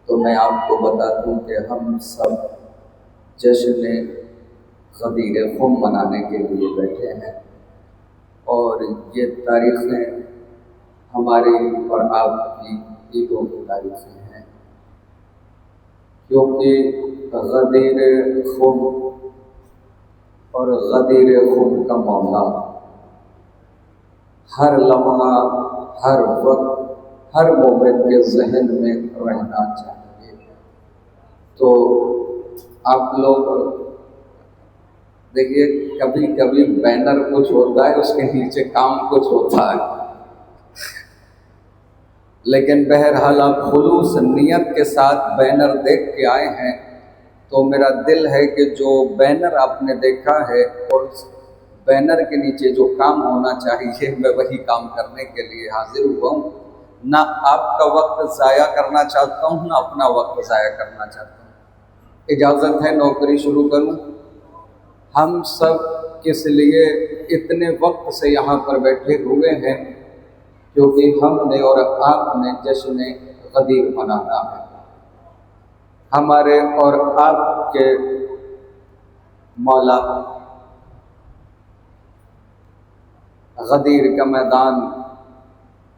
تو میں آپ کو بتا دوں کہ ہم سب جشن غدیر خم منانے کے لیے بیٹھے ہیں، اور یہ تاریخیں ہماری اور آپ کی عیدوں کی تاریخیں ہیں، کیونکہ غدیر خم اور غدیر خم کا معاملہ ہر لمحہ، ہر وقت، ہر مومن کے ذہن میں رہنا چاہیے۔ تو آپ لوگ دیکھیے، کبھی کبھی بینر کچھ ہوتا ہے، اس کے نیچے کام کچھ ہوتا ہے، لیکن بہرحال آپ خلوص نیت کے ساتھ بینر دیکھ کے آئے ہیں، تو میرا دل ہے کہ جو بینر آپ نے دیکھا ہے اور بینر کے نیچے جو کام ہونا چاہیے، میں وہی کام کرنے کے لیے حاضر ہوا ہوں۔ نہ آپ کا وقت ضائع کرنا چاہتا ہوں، نہ اپنا وقت ضائع کرنا چاہتا ہوں۔ اجازت ہے نوکری شروع کروں؟ ہم سب کس لیے اتنے وقت سے یہاں پر بیٹھے ہوئے ہیں؟ کیونکہ ہم نے اور آپ نے جشن غدیر منانا ہے۔ ہمارے اور آپ کے مولا غدیر کا میدان،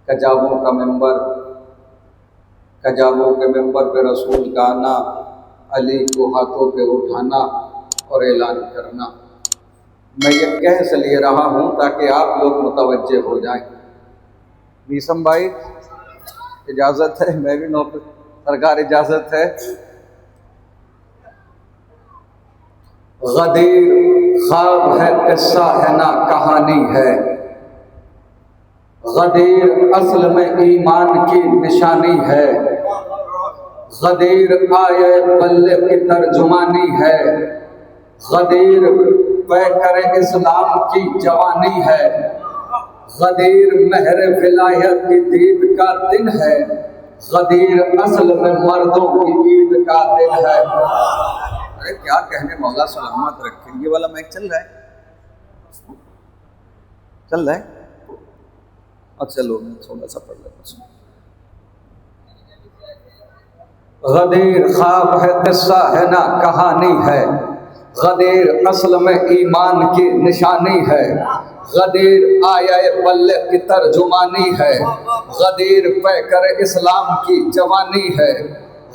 کجاووں کا ممبر، کجاووں کے ممبر پہ رسول کا آنا، علی کو ہاتھوں پہ اٹھانا اور اعلان کرنا۔ میں یہ کہہ اس لیے رہا ہوں تاکہ آپ لوگ متوجہ ہو جائیں۔ میسم بھائی اجازت ہے؟ میں بھی سرکار اجازت ہے؟ غدیر خواب ہے، قصہ ہے نہ کہانی ہے، غدیر اصل میں ایمان کی نشانی ہے، غدیر آئے بلے کی ترجمانی ہے، غدیر پیکر اسلام کی جوانی ہے، غدیر مہر ولایت کی دید کا دن ہے، غدیر اصل میں مردوں کی عید کا دن ہے۔ ارے کیا کہنے، مولا سلامت رکھیں۔ یہ والا مائک چل رہا ہے؟ چل رہا ہے؟ اور چلو میں تھوڑا سا پڑھ لیتا ہوں۔ غدیر خواب ہے، قصہ ہے نہ کہانی ہے، غدیر اصل میں ایمان کی نشانی ہے، غدیر آیا بلے کی ترجمانی ہے، غدیر پیکر اسلام کی جوانی ہے،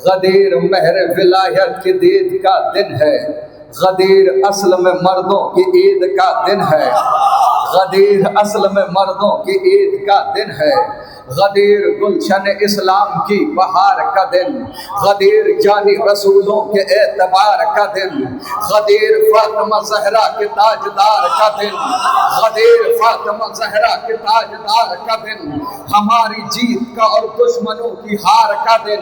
غدیر مہر ولایت کی دید کا دن ہے، غدیر اصل میں مردوں کی عید کا دن ہے، غدیر اصل میں مردوں کی عید کا دن ہے، غدیر گلشن اسلام کی بہار کا دن، غدیر جانی رسولوں کے اعتبار کا دن، غدیر فاطمہ زہرا کے تاجدار کا دن، غدیر فاطمہ زہرا کے تاجدار کا دن، ہماری جیت کا اور دشمنوں کی ہار کا دن،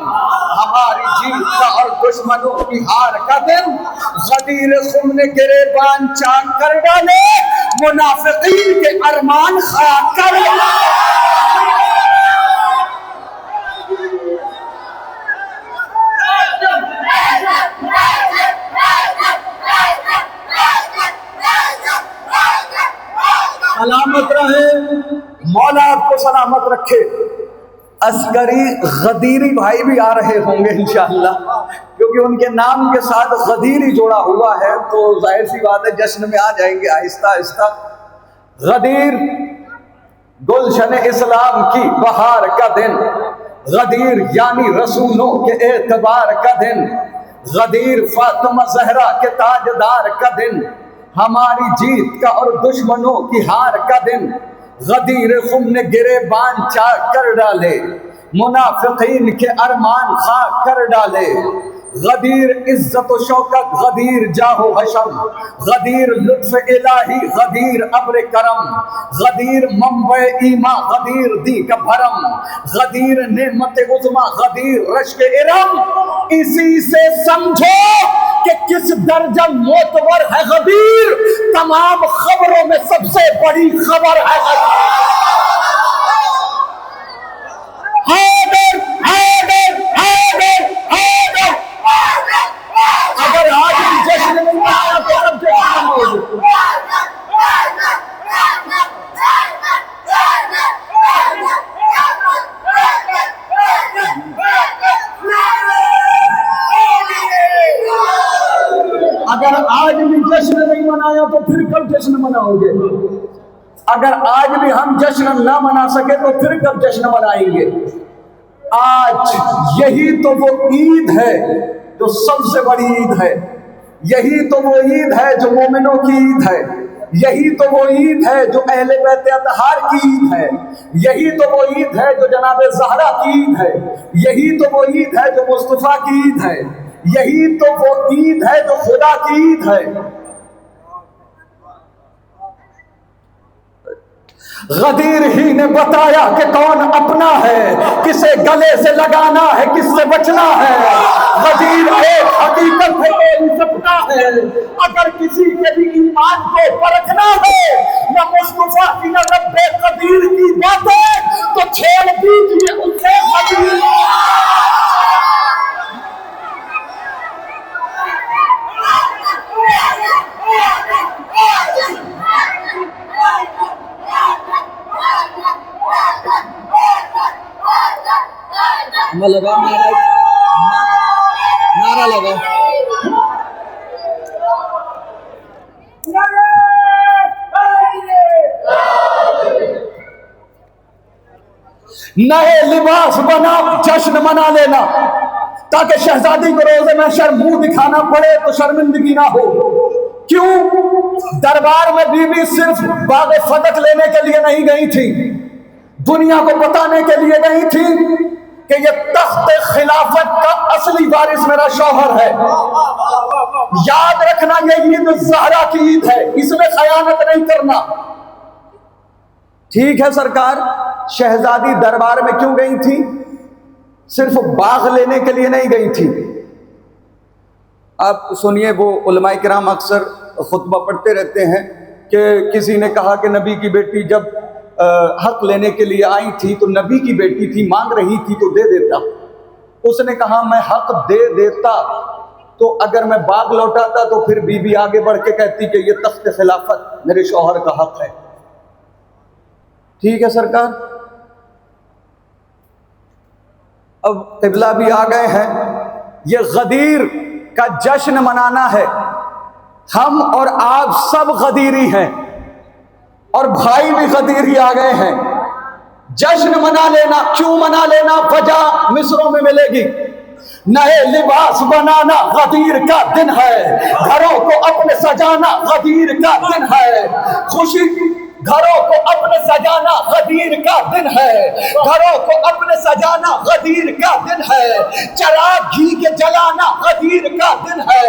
ہماری جیت کا اور دشمنوں کی ہار کا دن، غدیر خم نے گریبان چاک کر ڈالے، منافقین کے ارمان خاک کر ڈالے۔ سلامت رہے، مولا آپ کو سلامت رکھے۔ عسکری غدیری بھائی بھی آ رہے ہوں گے انشاءاللہ، کیونکہ ان کے نام کے ساتھ غدیری جوڑا ہوا ہے، تو ظاہر سی بات ہے جشن میں آ جائیں گے آہستہ آہستہ۔ غدیر گلشن اسلام کی بہار کا دن، غدیر یعنی رسولوں کے اعتبار کا دن، غدیر فاطمہ زہرا کے تاجدار کا دن، ہماری جیت کا اور دشمنوں کی ہار کا دن، غدیر خم نے گریبان چاک کر ڈالے، منافقین کے ارمان خاک کر ڈالے، غدیر عزت و شوکت، غدیر جاہ و حشم، غدیر لطف الہی، غدیر ابر کرم، غدیر منبع ایمان، غدیر دی کا بھرم، غدیر نعمت عظما، غدیر رشک ارم۔ اسی سے سمجھو کہ کس درجہ معتبر ہے غدیر، تمام خبروں میں سب سے بڑی خبر ہے غدیر۔ حیدر حیدر حیدر حیدر، اگر آج بھی جشن نہیں آیا تو اب جشن ہوگا۔ اگر آج بھی جشن نہیں منایا تو پھر کب جشن مناؤ گے؟ اگر آج بھی ہم جشن نہ منا سکے تو پھر کب جشن منائیں گے؟ آج یہی تو وہ عید ہے جو سب سے بڑی عید ہے، یہی تو وہ عید ہے جو مومنوں کی عید ہے، یہی تو وہ عید ہے جو اہل بیت اطہار کی عید ہے، یہی تو وہ عید ہے جو جناب زہرا کی عید ہے، یہی تو وہ عید ہے جو مصطفیٰ کی عید ہے، یہی تو وہ عید ہے جو خدا کی عید ہے۔ غدیر ہی نے بتایا کہ کون اپنا ہے، کسے گلے سے لگانا ہے، کس سے بچنا ہے۔ غدیر ایک حقیقت ہے، کوئی سپنا ہے، اگر کسی کے بھی ایمان کو پرکھنا ہے، نہ مصطفیٰ کی نہ رب قدیر کی باتیں تو چھیڑ دیجیے اس سے غدیر۔ لگا نعرہ لگا۔ نئے لباس بنا جشن منا لینا تاکہ شہزادی کو روزے محشر منہ دکھانا پڑے تو شرمندگی نہ ہو۔ کیوں؟ دربار میں بی بی صرف باغ فتح لینے کے لیے نہیں گئی تھی، دنیا کو بتانے کے لیے گئی تھی کہ یہ تخت خلافت کا اصلی وارث میرا شوہر ہے۔ یاد رکھنا یہ عید زہرا کی عید ہے، اس میں خیانت نہیں کرنا۔ ٹھیک ہے سرکار، شہزادی دربار میں کیوں گئی تھی؟ صرف باغ لینے کے لیے نہیں گئی تھی۔ آپ سنیے، وہ علماء کرام اکثر خطبہ پڑھتے رہتے ہیں کہ کسی نے کہا کہ نبی کی بیٹی جب حق لینے کے لیے آئی تھی تو نبی کی بیٹی تھی، مانگ رہی تھی تو دے دیتا۔ اس نے کہا میں حق دے دیتا تو اگر میں باغ لوٹاتا تو پھر بی بی آگے بڑھ کے کہتی کہ یہ تخت خلافت میرے شوہر کا حق ہے۔ ٹھیک ہے سرکار، اب قبلہ بھی آ گئے ہیں، یہ غدیر کا جشن منانا ہے۔ ہم اور آپ سب غدیری ہیں اور بھائی بھی غدیری آ گئے ہیں۔ جشن منا لینا، کیوں منا لینا؟ وجہ مصروں میں ملے گی۔ نئے لباس بنانا غدیر کا دن ہے، گھروں کو اپنے سجانا غدیر کا دن ہے، خوشی گھروں کو اپنے سجانا غدیر کا دن ہے، گھروں کو اپنے سجانا غدیر کا دن ہے، چراغ گھی کے جلانا غدیر کا دن ہے،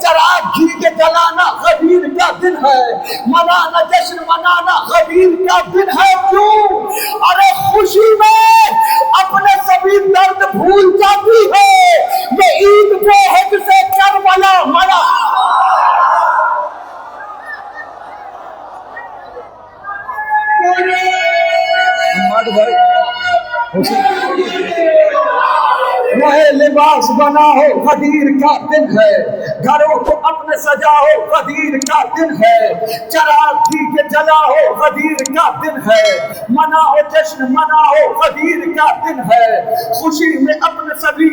چراغ گھی کے جلانا غدیر کا دن ہے، منانا جشن منانا غدیر کا دن ہے۔ کیوں؟ ارے خوشی میں اپنے سبھی درد بھول جاتی ہے۔ یہ عید وہ ہے جسے کربلا منا۔ نئے لباس بنا ہو غدیر کا دن ہے، گھروں کو اپنے سجاؤ غدیر کا دن ہے، چراغ گھی کے جلاؤ غدیر کا دن ہے، مناؤ جشن مناؤ غدیر کا دن ہے، خوشی میں اپنے سبھی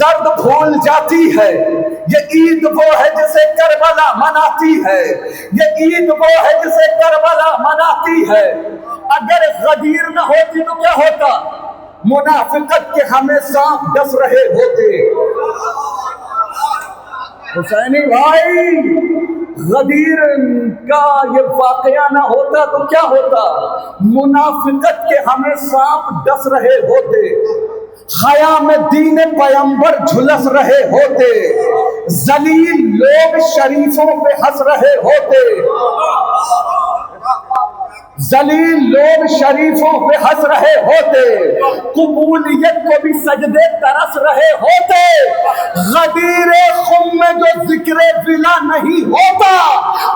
درد بھول جاتی ہے۔ یہ عید وہ ہے جسے کربلا مناتی ہے، یہ عید وہ ہے جسے کربلا مناتی ہے۔ اگر غدیر نہ ہوتی تو کیا ہوتا؟ منافقت کے ہمیں سانپ ڈس رہے ہوتے۔ حسینی بھائی، غدیر کا یہ واقعہ نہ ہوتا تو کیا ہوتا؟ منافقت کے ہمیں سانپ ڈس رہے ہوتے، خیام دین پیمبر جھلس رہے ہوتے، ذلیل لوگ شریفوں پہ ہنس رہے ہوتے، ذلیل لوگ شریفوں پہ ہنس رہے ہوتے، قبولیت کو بھی سجدے ترس رہے ہوتے۔ غدیر خم میں جو ذکر ولا نہیں ہوتا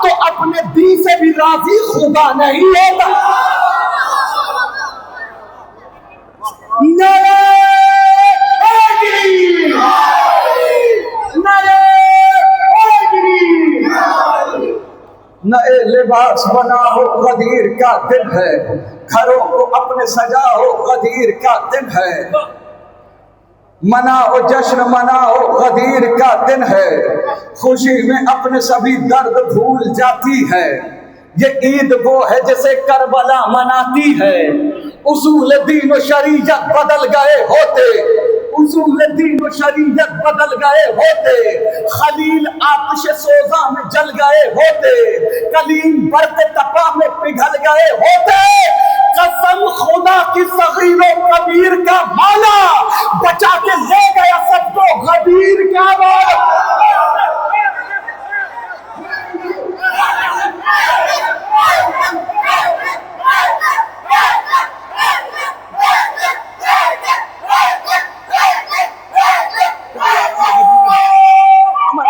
تو اپنے دین سے بھی راضی خدا نہیں ہوتا۔ نئے لباس بناؤ غدیر کا دن ہے، گھروں کو اپنے سجاؤ غدیر کا دن ہے۔ مناؤ جشن مناؤ غدیر کا دن ہے، خوشی میں اپنے سبھی درد بھول جاتی ہے، یہ عید وہ ہے جسے کربلا مناتی ہے، اصول دین و شریعت بدل گئے ہوتے، اصول دین و شریعت بدل گئے ہوتے، خلیل آتش سوزاں میں جل گئے ہوتے، کلیم برق تپا میں پگھل گئے ہوتے، قسم خدا کی صغیر و کبیر کا مالا بچا کے لے گیا سب کو غدیر کا مالا۔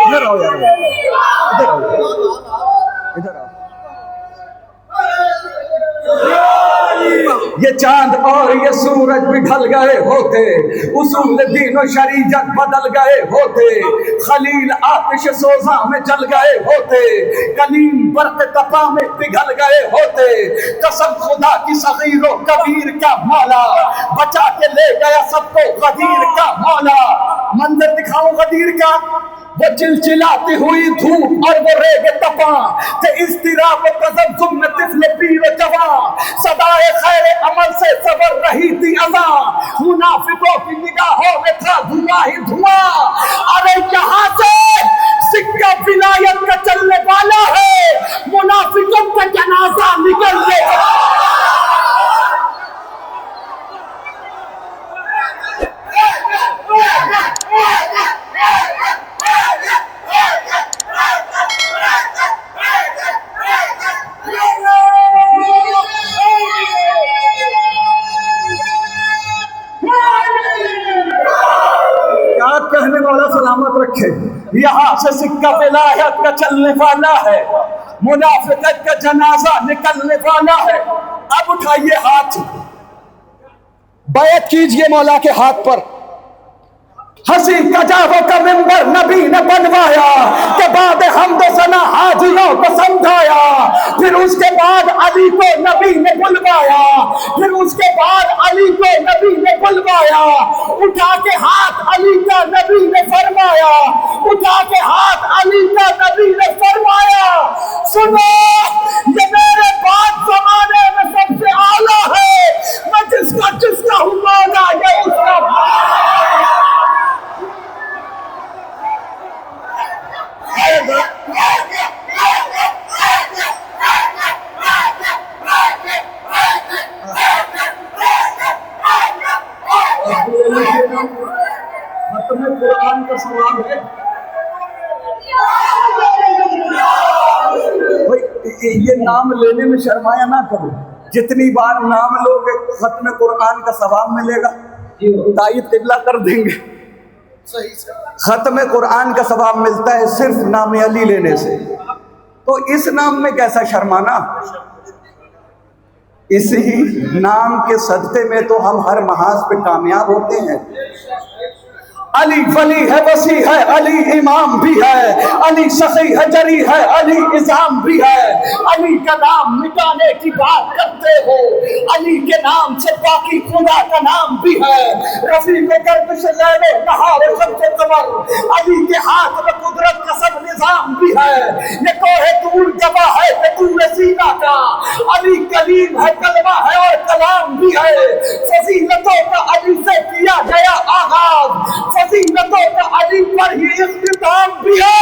ادھر آؤ یار، ادھر آؤ، ادھر آؤ۔ یہ چاند اور یہ سورج بھی ڈھل گئے ہوتے، اصول دین و شریعت بدل گئے ہوتے، خلیل آتش سوزاں میں جل گئے ہوتے، کلیم برق تپا میں پگھل گئے ہوتے، قسم خدا کی صغیر و کبیر کا مولا بچا کے لے گیا سب کو غدیر کا مولا۔ منظر دکھاؤں غدیر کا، وہ چلچلاتی ہوئی دھوپ اور وہ ریگ تپاں کہ اضطراب و تذبذب میں طفل پیر و جوان، صدائے خیر عمل سے صبر رہی تھی اذاں، منافقوں کی نگاہوں میں تھا دھواں ہی دھواں، ارے یہاں سے سکہ ولایت کا چلنے والا ہے، منافقوں کا جنازہ نکلنے والا۔ کہنے والا سلامت رکھے، یہاں سے سکہ ولایت کا چلنے والا ہے، منافقت کا جنازہ نکلنے والا ہے۔ اب اٹھائیے ہاتھ، بیعت کیجئے مولا کے ہاتھ پر۔ ہنسی کجاووں کا منبر نبی نے بنوایا کہ بعد حمد و ثنا حاجیوں کو سمجھایا، پھر اس کے بعد علی کو نبی نے بلوایا، پھر اس کے بعد علی کو نبی نے بلوایا، اٹھا کے ہاتھ علی کا نبی نے فرمایا، اٹھا کے ہاتھ علی کا نبی نے فرمایا، سنو یہ میرے بعد زمانے میں سب سے اعلیٰ ہے، میں جس کا ہوں مولا یہ اس کا ختم قرآن کا سوال ہے۔ یہ نام لینے میں شرمایا نہ کرو، جتنی بار نام لوگے ختم قرآن کا ثواب ملے گا، تائید قبلہ کر دیں گے۔ ختم قرآن کا ثواب ملتا ہے صرف نام علی لینے سے، تو اس نام میں کیسا شرمانا؟ اسی نام کے صدقے میں تو ہم ہر محاذ پہ کامیاب ہوتے ہیں۔ علی ولی ہے، وسیع ہے، علی امام بھی ہے، علی سخی ہے، جری ہے، علی اظام بھی ہے، علی کا نام مٹانے کی بات کرتے ہو، علی کے نام سے باقی خدا کا نام بھی ہے، رفیق گردش لیل و نہار شمس قمر، علی کے ہاتھ میں قدرت کا سب نظام بھی ہے، یہ کوہ طور گواہ ہے کہ طور سینا کا، علی کلیم ہے، کلمہ ہے اور کلام بھی ہے، فضیلتوں کا علی سے کیا گیا آغاز، فضیلتوں کا علی پر ہی اختتام بھی ہے۔